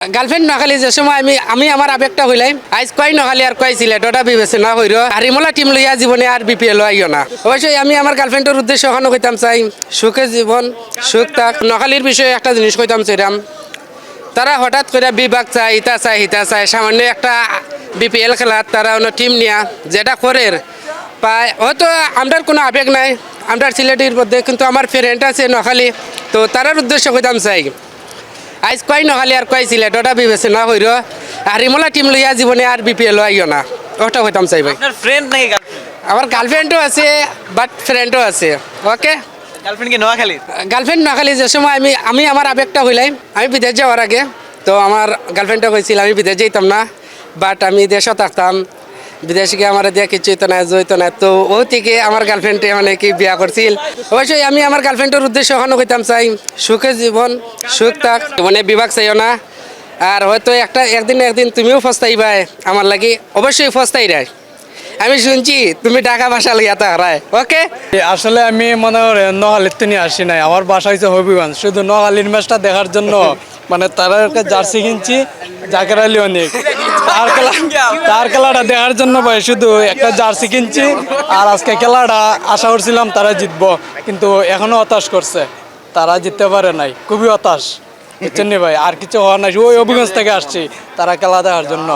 Girlfriend নখালি যে সময় আমি আমার আবেগটা হইলাম আজ কয় নখালি আর কয় সিলেট ওটা বিবেচনা হইল হারিমলা টিম লইয়া জীবনে আর বিপিএল আইও না। অবশ্যই আমি আমার গার্লফ্রেন্ডের উদ্দেশ্যে ওখানে কইতাম চাই সুখে জীবন সুখ থাক। নখালির বিষয়ে একটা জিনিস কইতাম চাইলাম, তারা হঠাৎ করে বিভাগ চায় ইতা চায় হিতা চায়, সামান্য একটা বিপিএল খেলার তারা অন্য টিম নিয়া যেটা করে পায়, হয়তো আমরার কোনো আবেগ নাই আমরা সিলেটের মধ্যে, কিন্তু আমার ফ্রেন্ড আছে নখালি, তো তারার উদ্দেশ্যে কইতাম চাই আজ কয় নখালি আর কয় সিলেট ওটা বিবেচনা হইল হারিমলা টিম লইয়া জীবনে আর বিপিএল আইও না, ওটা হইতাম চাই ভাই। আপনার ফ্রেন্ড নাকি গার্লফ্রেন্ড? আমার গার্লফ্রেন্ডও আছে বাট ফ্রেন্ডও আছে। ওকে, গার্লফ্রেন্ড কি নোয়াখালী? গার্লফ্রেন্ড নখালি যে সময় আমি আমার আবেগটা হইলাম আমি বিদেশ যাওয়ার আগে, তো আমার গার্লফ্রেন্ডটা কইছিল আমি বিদেশ যেতাম না, বাট আমি দেশও থাকতাম, বিদেশে গিয়ে আমার দিয়ে কিছু হইতো না জইতো না, তো ও থেকে আমার গার্লফ্রেন্ডে মানে কি বিয়া করছিল। অবশ্যই আমি আমার গার্লফ্রেন্ডের উদ্দেশ্যে ওখানে কইতাম চাই সুখে জীবন সুখ থাক, মানে বিভাগ চাইও না। আর হয়তো একদিন তুমিও ফস্তাইবাই আমার লাগি, অবশ্যই ফস্তাই রায়। আমি শুনছি তুমি টাকা ভাষা লইয়া তা হারায়। ওকে, আসলে আমি মনে করি নোয়াখালীর তো নিয়ে আসি নাই, আমার বাসা হয়েছে হবিগঞ্জ, শুধু নোয়াখালীর ম্যাচটা দেখার জন্য মানে তারা একটা জার্সি কিনছি জাকের আলী অনেক তার খেলাটা দেখার জন্য ভাই শুধু একটা জার্সি কিনছি। আর আজকে খেলাটা আশা করছিলাম তারা জিতবো, কিন্তু এখনো হতাশ করছে, তারা জিততে পারে নাই, খুবই হতাশ বুঝছেন নি ভাই। আর কিছু হওয়ার নাই, ওই হবিগঞ্জ থেকে আসছি তারা খেলা দেখার জন্য।